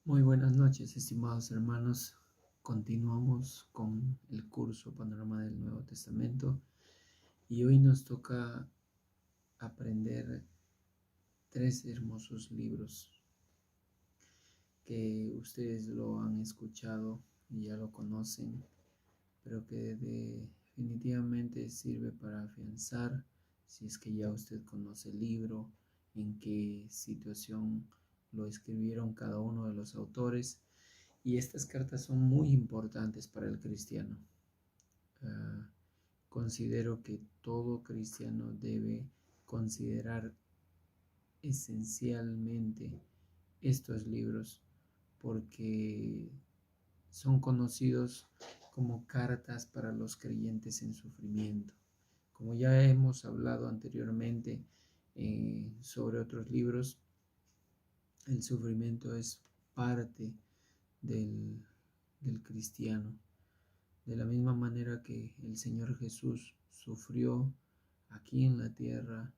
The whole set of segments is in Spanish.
Muy buenas noches, estimados hermanos. Continuamos con el curso Panorama del Nuevo Testamento y hoy nos toca aprender tres hermosos libros que ustedes lo han escuchado y ya lo conocen, pero que definitivamente sirve para afianzar si es que ya usted conoce el libro, en qué situación lo escribieron cada uno de los autores. Y estas cartas son muy importantes para el cristiano. Ah, Considero que todo cristiano debe considerar esencialmente estos libros porque son conocidos como cartas para los creyentes en sufrimiento. Como ya hemos hablado anteriormente sobre otros libros, el sufrimiento es parte del, del cristiano. De la misma manera que el Señor Jesús sufrió aquí en la tierra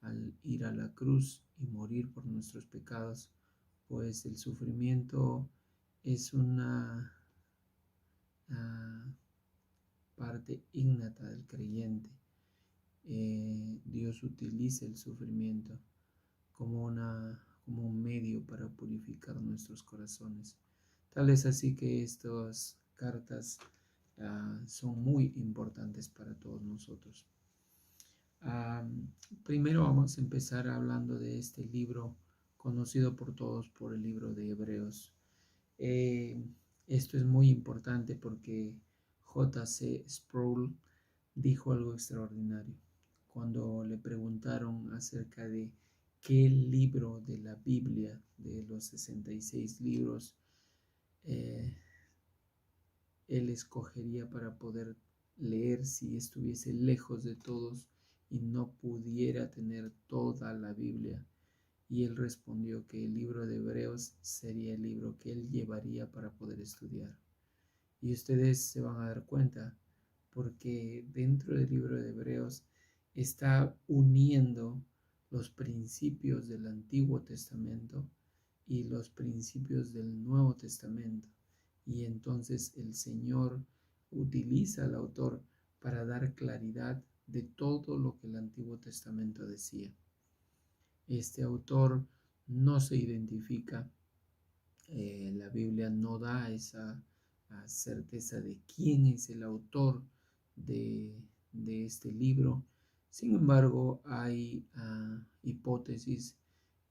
al ir a la cruz y morir por nuestros pecados, pues el sufrimiento es una parte innata del creyente. Dios utiliza el sufrimiento como un medio para purificar nuestros corazones. Tal es así que estas cartas son muy importantes para todos nosotros. Primero vamos a empezar hablando de este libro conocido por todos por el libro de Hebreos. Eh, Esto es muy importante porque J.C. Sproul dijo algo extraordinario cuando le preguntaron acerca de qué libro de la Biblia, de los 66 libros, eh, él escogería para poder leer si estuviese lejos de todos y no pudiera tener toda la Biblia. Y él respondió que el libro de Hebreos sería el libro que él llevaría para poder estudiar. Y ustedes se van a dar cuenta porque dentro del libro de Hebreos está uniendo los principios del Antiguo Testamento y los principios del Nuevo Testamento. Y entonces el Señor utiliza al autor para dar claridad de todo lo que el Antiguo Testamento decía. Este autor no se identifica, la Biblia no da esa certeza de quién es el autor de este libro. Sin embargo, hay hipótesis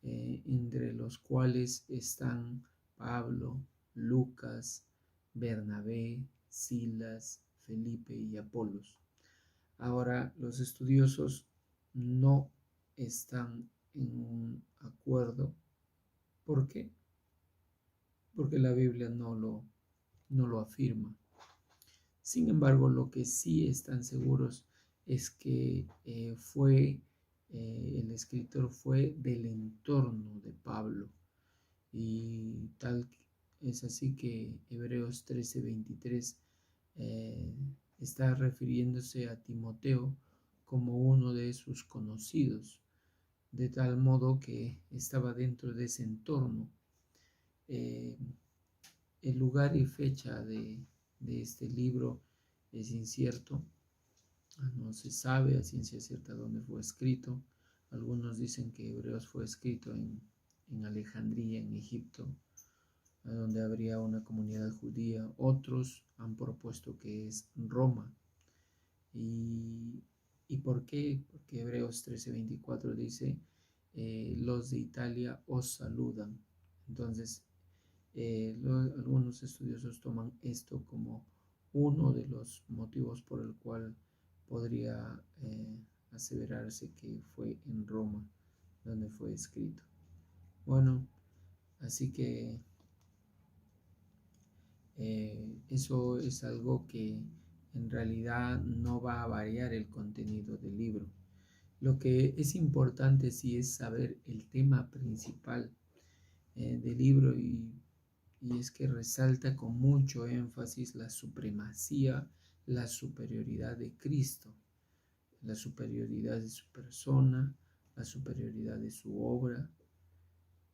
entre los cuales están Pablo, Lucas, Bernabé, Silas, Felipe y Apolos. Ahora, los estudiosos no están en un acuerdo. ¿Por qué? Porque la Biblia no lo afirma. Sin embargo, lo que sí están seguros es que el escritor fue del entorno de Pablo. Y tal es así que Hebreos 13:23 eh, está refiriéndose a Timoteo como uno de sus conocidos, de tal modo que estaba dentro de ese entorno. Eh, el lugar y fecha de este libro es incierto, no se sabe a ciencia cierta dónde fue escrito. Algunos dicen que Hebreos fue escrito en Alejandría, en Egipto, donde habría una comunidad judía. Otros han propuesto que es Roma. ¿Y por qué? Porque Hebreos 13:24 dice, los de Italia os saludan. Entonces, algunos estudiosos toman esto como uno de los motivos por el cual podría aseverarse que fue en Roma donde fue escrito. Bueno, así que eso es algo que en realidad no va a variar el contenido del libro. Lo que es importante sí es saber el tema principal del libro y es que resalta con mucho énfasis la supremacía, la superioridad de Cristo, la superioridad de su persona, la superioridad de su obra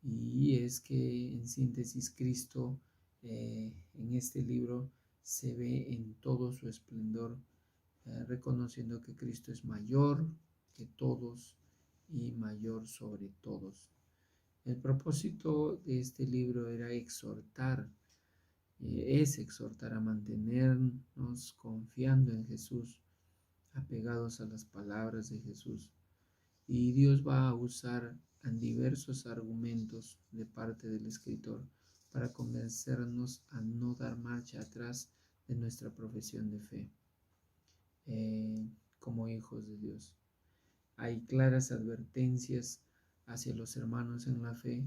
Y es que en síntesis Cristo en este libro se ve en todo su esplendor, reconociendo que Cristo es mayor que todos y mayor sobre todos. El propósito de este libro era exhortar, es exhortar a mantenernos confiando en Jesús, apegados a las palabras de Jesús. Y Dios va a usar diversos argumentos de parte del escritor para convencernos a no dar marcha atrás de nuestra profesión de fe como hijos de Dios. Hay claras advertencias hacia los hermanos en la fe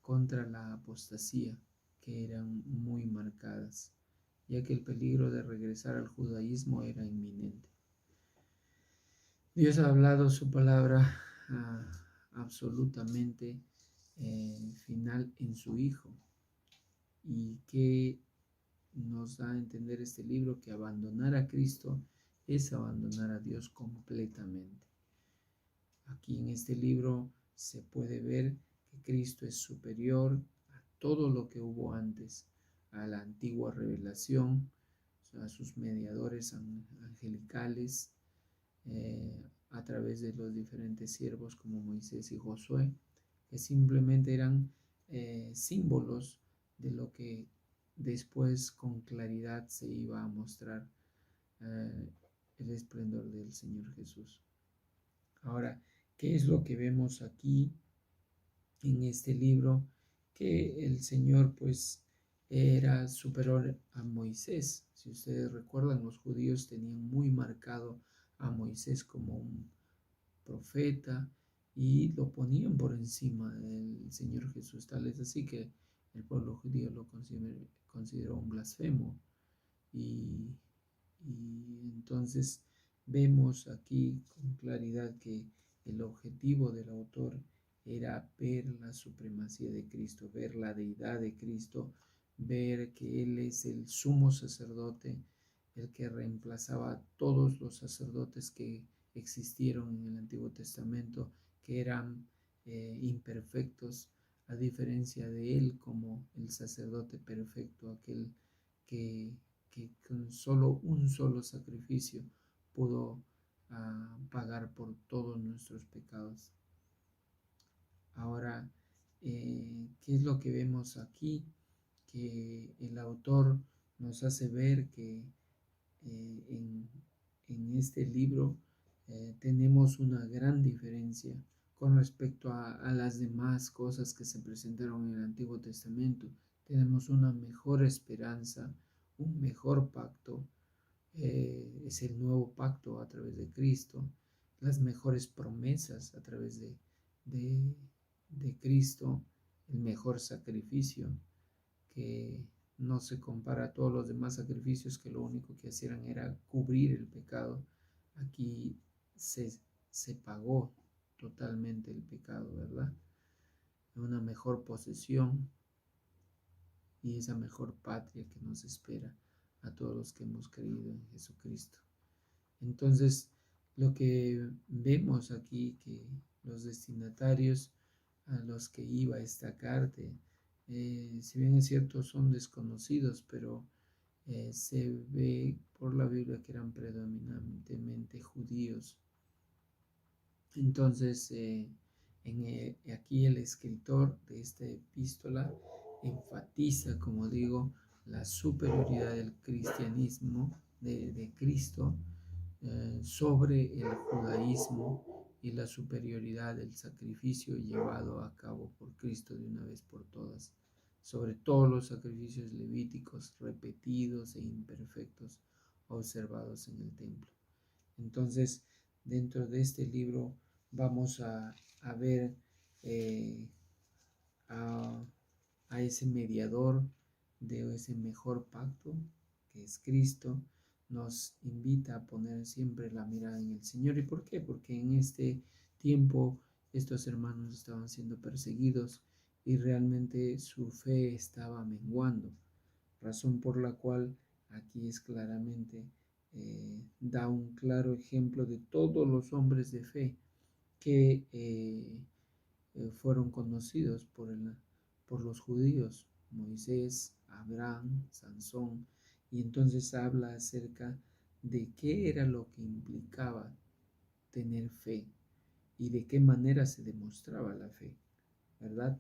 contra la apostasía, que eran muy marcadas, ya que el peligro de regresar al judaísmo era inminente. Dios ha hablado su palabra absolutamente final en su Hijo. ¿Y que nos da a entender este libro? Que abandonar a Cristo es abandonar a Dios completamente. Aquí en este libro se puede ver que Cristo es superior a todo lo que hubo antes, a la antigua revelación, a sus mediadores angelicales, a través de los diferentes siervos como Moisés y Josué, que simplemente eran símbolos de lo que después con claridad se iba a mostrar el esplendor del Señor Jesús. Ahora, ¿qué es lo que vemos aquí en este libro? Que el Señor pues era superior a Moisés. Si ustedes recuerdan, los judíos tenían muy marcado a Moisés como un profeta y lo ponían por encima del Señor Jesús. Tal es así que el pueblo judío lo consideró un blasfemo. Y entonces vemos aquí con claridad que el objetivo del autor era ver la supremacía de Cristo, ver la deidad de Cristo, ver que Él es el sumo sacerdote, el que reemplazaba a todos los sacerdotes que existieron en el Antiguo Testamento, que eran imperfectos, a diferencia de Él como el sacerdote perfecto, aquel que con solo un solo sacrificio pudo pagar por todos nuestros pecados. Ahora, ¿qué es lo que vemos aquí? Que el autor nos hace ver que en este libro tenemos una gran diferencia con respecto a las demás cosas que se presentaron en el Antiguo Testamento. Tenemos una mejor esperanza, un mejor pacto, es el nuevo pacto a través de Cristo, las mejores promesas a través de Cristo, el mejor sacrificio que no se compara a todos los demás sacrificios que lo único que hacían era cubrir el pecado. Aquí se pagó totalmente el pecado, ¿verdad? Una mejor posesión y esa mejor patria que nos espera a todos los que hemos creído en Jesucristo. Entonces, lo que vemos aquí, que los destinatarios a los que iba esta carta, si bien es cierto son desconocidos, pero se ve por la Biblia que eran predominantemente judíos. Entonces, aquí el escritor de esta epístola enfatiza, como digo, la superioridad del cristianismo, de Cristo, sobre el judaísmo y la superioridad del sacrificio llevado a cabo por Cristo de una vez por todas, sobre todos los sacrificios levíticos repetidos e imperfectos observados en el templo. Entonces, dentro de este libro vamos a ver a ese mediador de ese mejor pacto que es Cristo. Nos invita a poner siempre la mirada en el Señor. ¿Y por qué? Porque en este tiempo estos hermanos estaban siendo perseguidos y realmente su fe estaba menguando, razón por la cual aquí es claramente da un claro ejemplo de todos los hombres de fe que fueron conocidos por los judíos: Moisés, Abraham, Sansón. Y entonces habla acerca de qué era lo que implicaba tener fe y de qué manera se demostraba la fe, ¿verdad?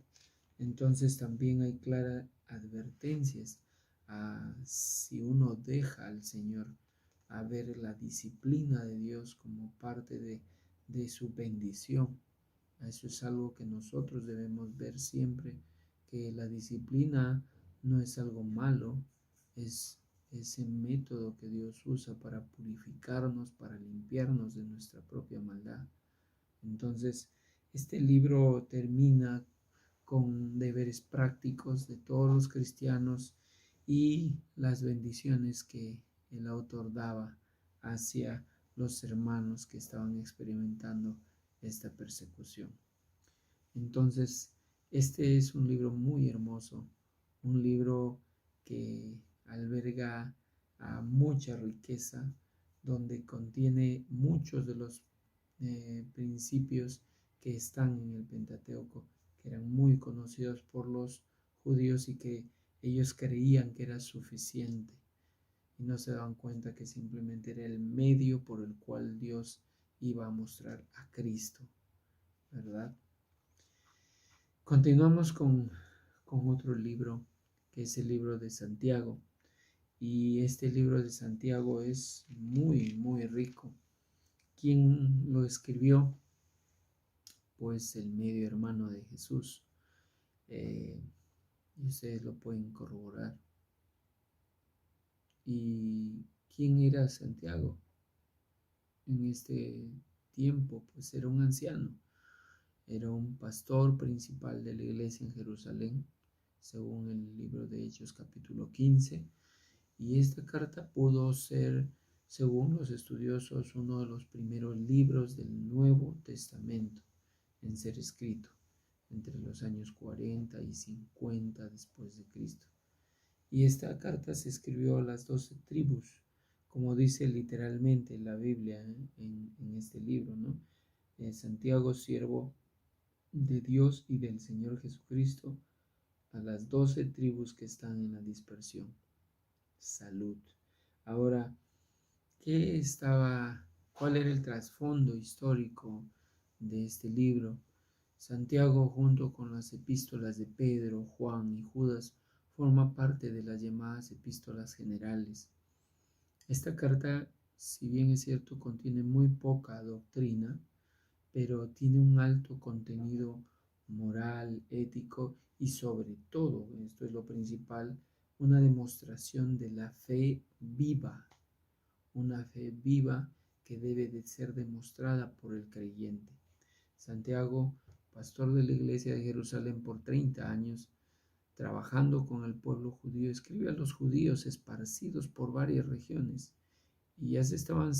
Entonces también hay claras advertencias a si uno deja al Señor, a ver la disciplina de Dios como parte de su bendición. Eso es algo que nosotros debemos ver siempre, que la disciplina no es algo malo, es ese método que Dios usa para purificarnos, para limpiarnos de nuestra propia maldad. Entonces, este libro termina con deberes prácticos de todos los cristianos y las bendiciones que el autor daba hacia los hermanos que estaban experimentando esta persecución. Entonces, este es un libro muy hermoso, un libro que alberga a mucha riqueza, donde contiene muchos de los principios que están en el Pentateuco, que eran muy conocidos por los judíos y que ellos creían que era suficiente y no se daban cuenta que simplemente era el medio por el cual Dios iba a mostrar a Cristo, ¿verdad? Continuamos con otro libro, que es el libro de Santiago. Y este libro de Santiago es muy, muy rico. ¿Quién lo escribió? Pues el medio hermano de Jesús. Y ustedes lo pueden corroborar. ¿Y quién era Santiago en este tiempo? Pues era un anciano. Era un pastor principal de la iglesia en Jerusalén, según el libro de Hechos capítulo 15. Y esta carta pudo ser, según los estudiosos, uno de los primeros libros del Nuevo Testamento en ser escrito, entre los años 40 y 50 después de Cristo. Y esta carta se escribió a las 12 tribus, como dice literalmente la Biblia en este libro, ¿no? Santiago, siervo de Dios y del Señor Jesucristo, a las 12 tribus que están en la dispersión. Salud. Ahora, ¿cuál era el trasfondo histórico de este libro? Santiago, junto con las epístolas de Pedro, Juan y Judas, forma parte de las llamadas epístolas generales. Esta carta, si bien es cierto, contiene muy poca doctrina, pero tiene un alto contenido moral, ético y sobre todo, esto es lo principal, una demostración de la fe viva, una fe viva que debe de ser demostrada por el creyente. Santiago, pastor de la iglesia de Jerusalén por 30 años, trabajando con el pueblo judío, escribe a los judíos esparcidos por varias regiones y ya estaban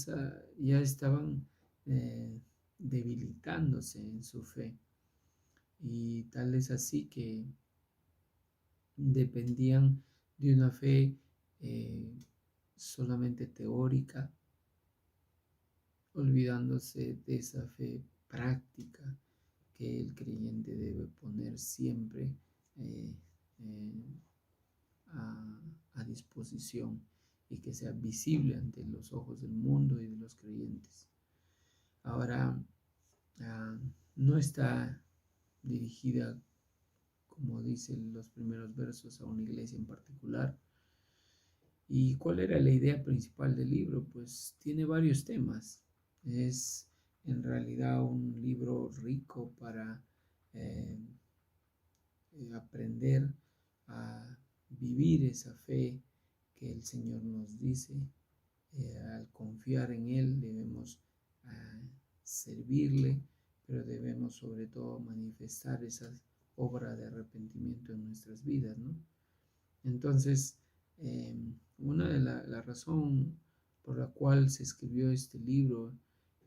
debilitándose en su fe, y tal es así que dependían de una fe solamente teórica, olvidándose de esa fe práctica que el creyente debe poner siempre eh, eh, a disposición y que sea visible ante los ojos del mundo y de los creyentes. Ahora, no está dirigida, como dicen los primeros versos, a una iglesia en particular. ¿Y cuál era la idea principal del libro? Pues tiene varios temas. Es en realidad un libro rico para aprender a vivir esa fe que el Señor nos dice. Al confiar en Él debemos servirle, pero debemos sobre todo manifestar esa obra de arrepentimiento en nuestras vidas, ¿no? Entonces, una de la razón por la cual se escribió este libro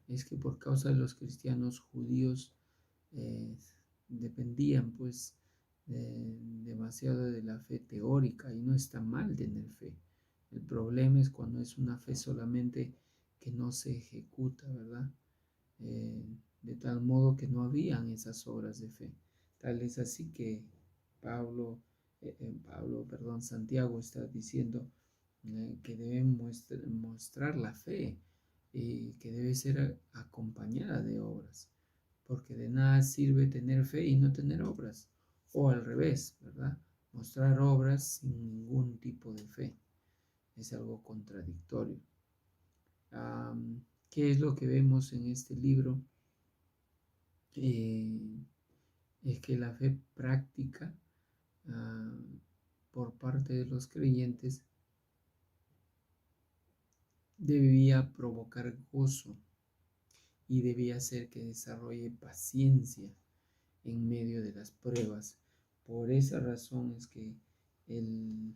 es que por causa de los cristianos judíos dependían pues demasiado de la fe teórica, y no está mal tener fe. El problema es cuando es una fe solamente que no se ejecuta, ¿verdad? de tal modo que no habían esas obras de fe. Tal es así que Santiago está diciendo que deben mostrar la fe y que debe ser acompañada de obras, porque de nada sirve tener fe y no tener obras, o al revés, ¿verdad? Mostrar obras sin ningún tipo de fe. Es algo contradictorio. ¿Qué es lo que vemos en este libro? Es que la fe práctica por parte de los creyentes debía provocar gozo y debía hacer que desarrolle paciencia en medio de las pruebas. Por esa razón es que el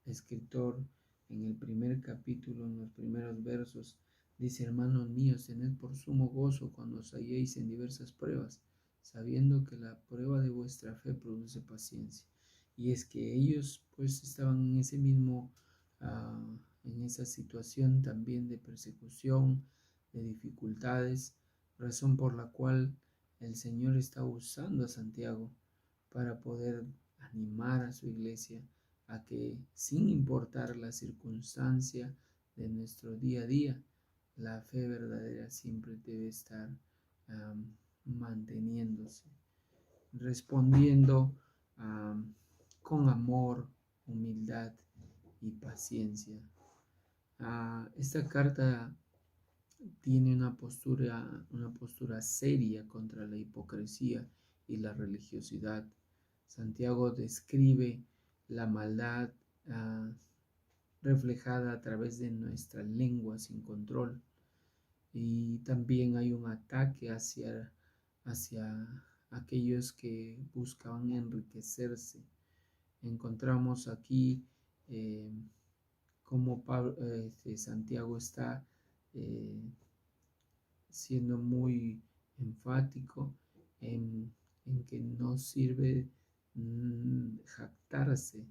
escritor en el primer capítulo, en los primeros versos, dice: hermanos míos, tened por sumo gozo cuando os halléis en diversas pruebas, sabiendo que la prueba de vuestra fe produce paciencia. Y es que ellos pues estaban en ese mismo, en esa situación también de persecución, de dificultades, razón por la cual el Señor está usando a Santiago para poder animar a su iglesia a que, sin importar la circunstancia de nuestro día a día, la fe verdadera siempre debe estar manteniéndose, respondiendo con amor, humildad y paciencia. Esta carta tiene una postura seria contra la hipocresía y la religiosidad. Santiago describe la maldad reflejada a través de nuestra lengua sin control, y también hay un ataque hacia aquellos que buscaban enriquecerse. Encontramos aquí cómo Santiago está siendo muy enfático en que no sirve jactarse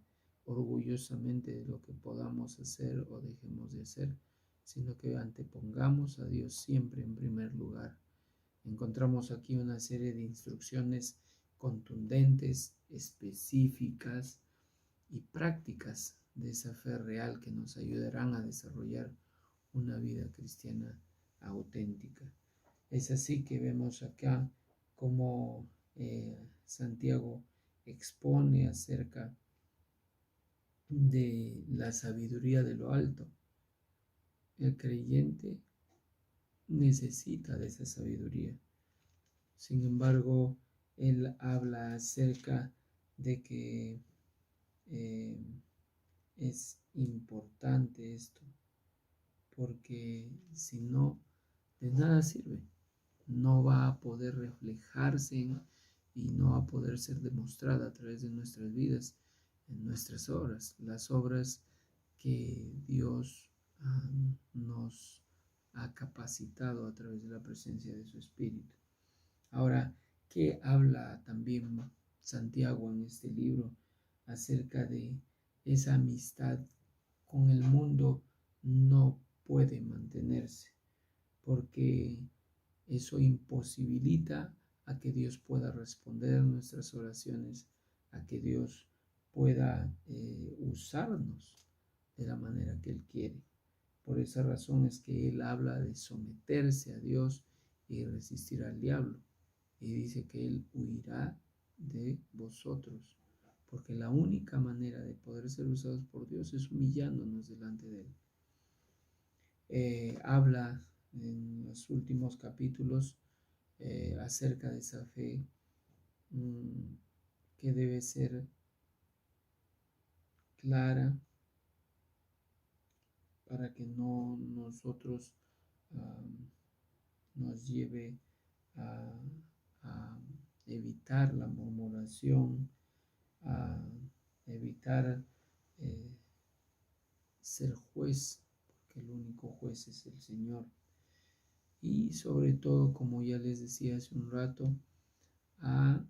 orgullosamente de lo que podamos hacer o dejemos de hacer, sino que antepongamos a Dios siempre en primer lugar. Encontramos aquí una serie de instrucciones contundentes, específicas y prácticas de esa fe real que nos ayudarán a desarrollar una vida cristiana auténtica. Es así que vemos acá cómo Santiago expone acerca de la sabiduría de lo alto. El creyente necesita de esa sabiduría. Sin embargo, él habla acerca de que es importante esto, porque si no, de nada sirve. No va a poder reflejarse y no va a poder ser demostrada a través de nuestras vidas, en nuestras obras, las obras que Dios nos ha capacitado a través de la presencia de su Espíritu. Ahora, ¿qué habla también Santiago en este libro acerca de esa amistad con el mundo? No puede mantenerse, porque eso imposibilita a que Dios pueda responder a nuestras oraciones, a que Dios pueda usarnos de la manera que Él quiere. Por esa razón es que Él habla de someterse a Dios y resistir al diablo. Y dice que Él huirá de vosotros, porque la única manera de poder ser usados por Dios es humillándonos delante de Él. Habla en los últimos capítulos acerca de esa fe que debe ser clara para que no nosotros nos lleve a evitar la murmuración, a evitar ser juez, porque el único juez es el Señor. Y sobre todo, como ya les decía hace un rato, a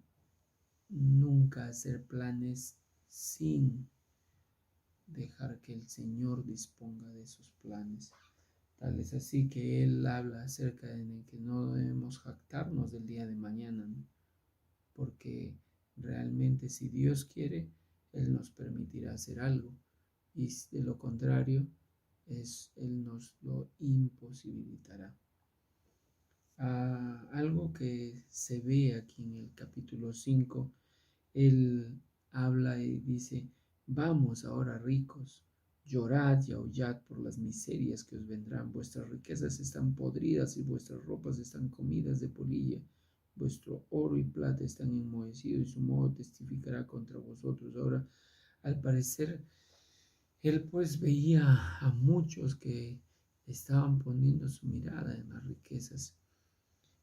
nunca hacer planes sin dejar que el Señor disponga de esos planes. Tal es así que él habla acerca de que no debemos jactarnos del día de mañana, ¿no? Porque realmente si Dios quiere, Él nos permitirá hacer algo. Y de lo contrario, Él nos lo imposibilitará. Algo que se ve aquí en el capítulo 5, Él habla y dice, vamos ahora ricos, llorad y aullad por las miserias que os vendrán. Vuestras riquezas están podridas y vuestras ropas están comidas de polilla. Vuestro oro y plata están enmohecidos y su moho testificará contra vosotros. Ahora, al parecer, él pues veía a muchos que estaban poniendo su mirada en las riquezas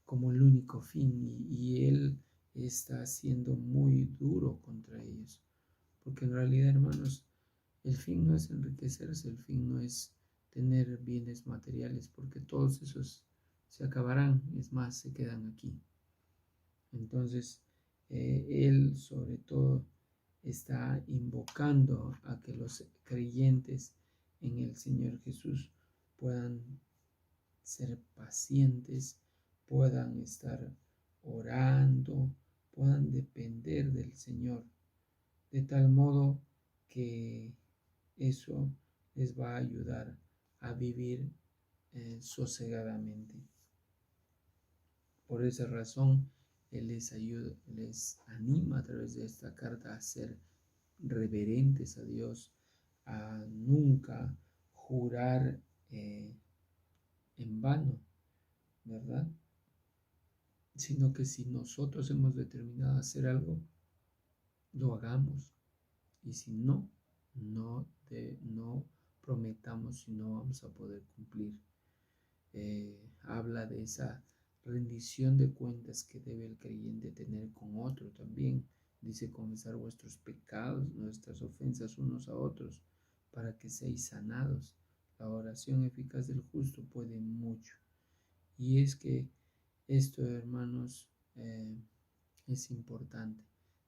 como el único fin y él está siendo muy duro contra ellos. Porque en realidad, hermanos, el fin no es enriquecerse, el fin no es tener bienes materiales, porque todos esos se acabarán, es más, se quedan aquí. Entonces, él sobre todo está invocando a que los creyentes en el Señor Jesús puedan ser pacientes, puedan estar orando, puedan depender del Señor, de tal modo que eso les va a ayudar a vivir sosegadamente. Por esa razón, Él les ayuda, les anima a través de esta carta a ser reverentes a Dios, a nunca jurar en vano, ¿verdad? Sino que si nosotros hemos determinado hacer algo, lo hagamos. Y si no, no prometamos y no vamos a poder cumplir. Habla de esa rendición de cuentas que debe el creyente tener con otro también. Dice confesar vuestros pecados, nuestras ofensas unos a otros, para que seáis sanados. La oración eficaz del justo puede mucho. Y es que esto, hermanos, es importante.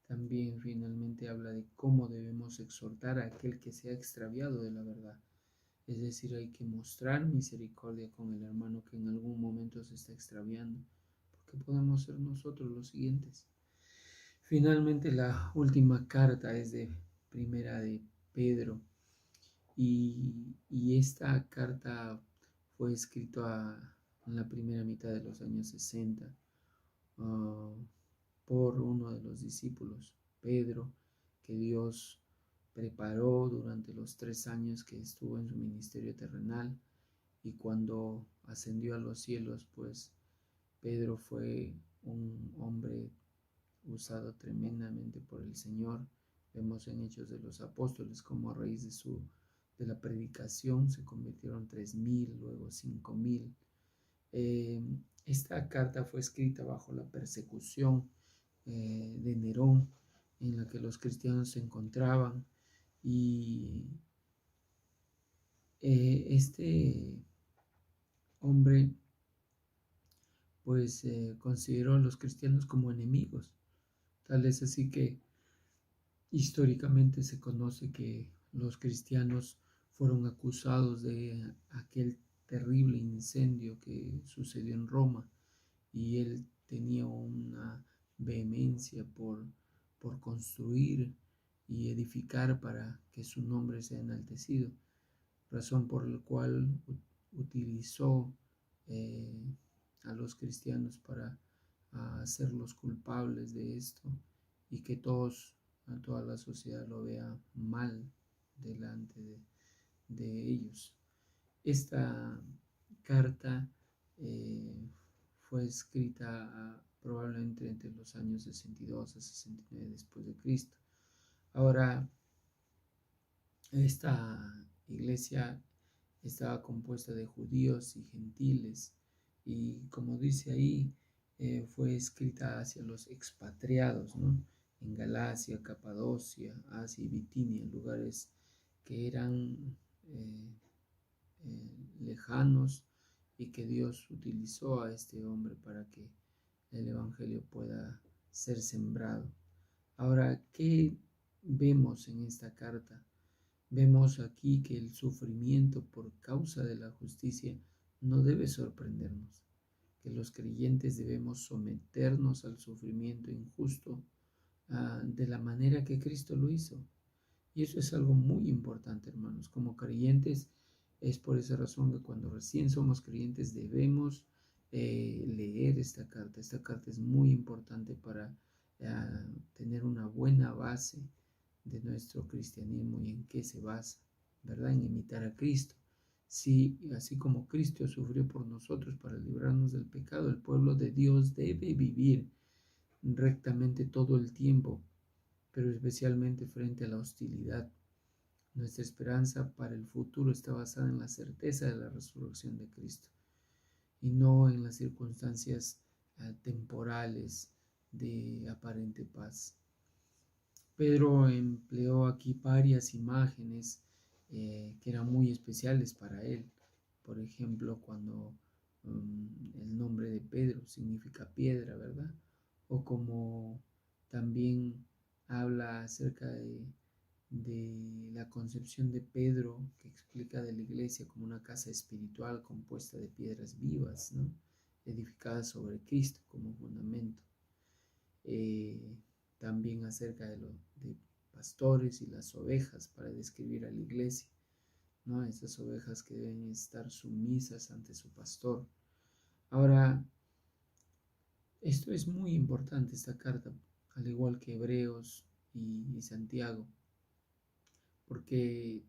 También finalmente habla de cómo debemos exhortar a aquel que se ha extraviado de la verdad. Es decir, hay que mostrar misericordia con el hermano que en algún momento se está extraviando, porque podemos ser nosotros los siguientes. Finalmente, la última carta es de Primera de Pedro, y esta carta fue escrita en la primera mitad de los años 60 por uno de los discípulos, Pedro, que Dios preparó durante los 3 años que estuvo en su ministerio terrenal, y cuando ascendió a los cielos, pues Pedro fue un hombre usado tremendamente por el Señor. Vemos en Hechos de los Apóstoles como a raíz de la predicación se convirtieron 3,000, luego 5,000. Esta carta fue escrita bajo la persecución de Nerón, en la que los cristianos se encontraban, y este hombre pues consideró a los cristianos como enemigos. Tal es así que históricamente se conoce que los cristianos fueron acusados de aquel terrible incendio que sucedió en Roma, y él tenía una vehemencia por construir y edificar para que su nombre sea enaltecido, razón por la cual utilizó a los cristianos para hacerlos culpables de esto, y que toda la sociedad lo vea mal delante de ellos. Esta carta fue escrita probablemente entre los años 62 a 69 después de Cristo. Ahora, esta iglesia estaba compuesta de judíos y gentiles, y como dice ahí, fue escrita hacia los expatriados, ¿no? En Galacia, Capadocia, Asia y Bitinia, lugares que eran lejanos, y que Dios utilizó a este hombre para que el evangelio pueda ser sembrado. Ahora, ¿qué vemos en esta carta? Vemos aquí que el sufrimiento por causa de la justicia no debe sorprendernos, que los creyentes debemos someternos al sufrimiento injusto de la manera que Cristo lo hizo. Y eso es algo muy importante, hermanos. Como creyentes, es por esa razón que cuando recién somos creyentes debemos leer esta carta. Esta carta es muy importante para tener una buena base de nuestro cristianismo y en qué se basa, ¿verdad? En imitar a Cristo. Sí, así como Cristo sufrió por nosotros para librarnos del pecado, el pueblo de Dios debe vivir rectamente todo el tiempo, pero especialmente frente a la hostilidad. Nuestra esperanza para el futuro está basada en la certeza de la resurrección de Cristo y no en las circunstancias temporales de aparente paz. Pedro empleó aquí varias imágenes que eran muy especiales para él. Por ejemplo, cuando el nombre de Pedro significa piedra, ¿verdad? O como también habla acerca de la concepción de Pedro, que explica de la iglesia como una casa espiritual compuesta de piedras vivas, ¿no? Edificada sobre Cristo como fundamento. Eh, También acerca de pastores y las ovejas para describir a la iglesia, ¿no? Esas ovejas que deben estar sumisas ante su pastor. Ahora, esto es muy importante, esta carta, al igual que Hebreos y Santiago, porque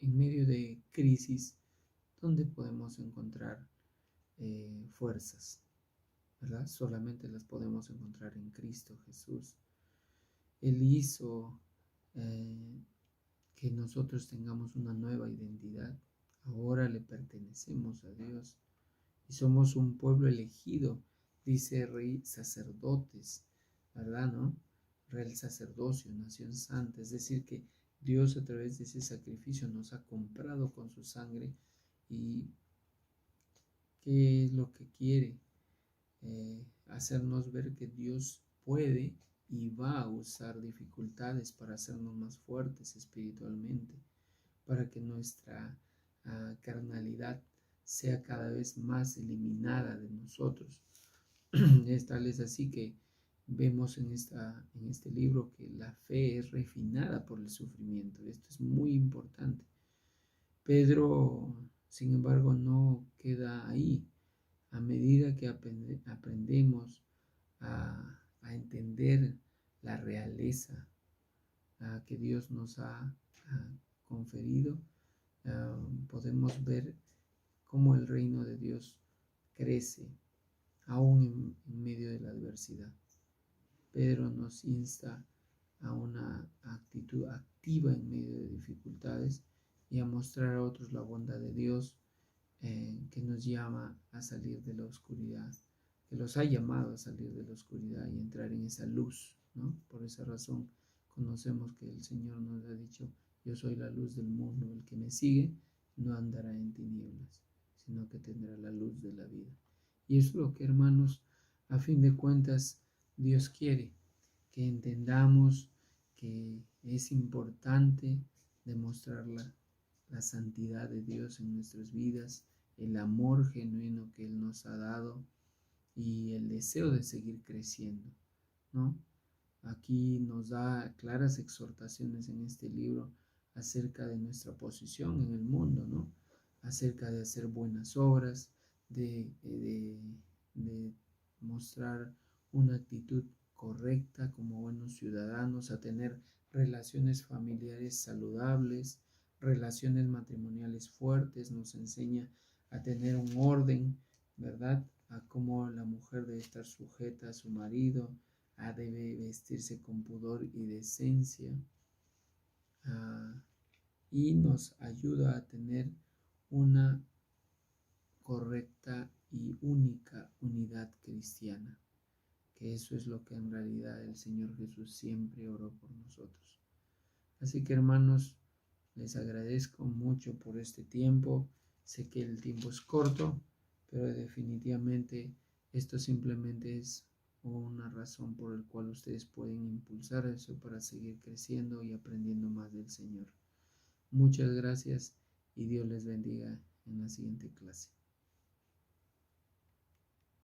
en medio de crisis, ¿dónde podemos encontrar fuerzas? ¿Verdad? Solamente las podemos encontrar en Cristo Jesús. Él hizo que nosotros tengamos una nueva identidad. Ahora le pertenecemos a Dios y somos un pueblo elegido, dice rey sacerdotes, ¿verdad? ¿No? Real sacerdocio, nación santa, es decir, que Dios a través de ese sacrificio nos ha comprado con su sangre. ¿Y qué es lo que quiere? Hacernos ver que Dios puede y va a usar dificultades para hacernos más fuertes espiritualmente, para que nuestra carnalidad sea cada vez más eliminada de nosotros. Tal es así que vemos en este libro que la fe es refinada por el sufrimiento. Esto es muy importante. Pedro, sin embargo, no queda ahí. A medida que aprendemos a entender la realeza que Dios nos ha conferido, podemos ver cómo el reino de Dios crece aún en medio de la adversidad. Pedro nos insta a una actitud activa en medio de dificultades y a mostrar a otros la bondad de Dios que nos llama a salir de la oscuridad, que los ha llamado a salir de la oscuridad y entrar en esa luz, ¿no? Por esa razón conocemos que el Señor nos ha dicho: yo soy la luz del mundo, el que me sigue no andará en tinieblas, sino que tendrá la luz de la vida. Y eso es lo que, hermanos, a fin de cuentas, Dios quiere, que entendamos que es importante demostrar la santidad de Dios en nuestras vidas, el amor genuino que Él nos ha dado y el deseo de seguir creciendo, ¿no? Aquí nos da claras exhortaciones en este libro acerca de nuestra posición en el mundo, ¿no? Acerca de hacer buenas obras, de mostrar una actitud correcta como buenos ciudadanos, a tener relaciones familiares saludables, relaciones matrimoniales fuertes, nos enseña a tener un orden, ¿verdad? A cómo la mujer debe estar sujeta a su marido, debe vestirse con pudor y decencia, y nos ayuda a tener una correcta y única unidad cristiana, que eso es lo que en realidad el Señor Jesús siempre oró por nosotros. Así que, hermanos, les agradezco mucho por este tiempo. Sé que el tiempo es corto, pero definitivamente esto simplemente es una razón por la cual ustedes pueden impulsar eso para seguir creciendo y aprendiendo más del Señor. Muchas gracias y Dios les bendiga en la siguiente clase.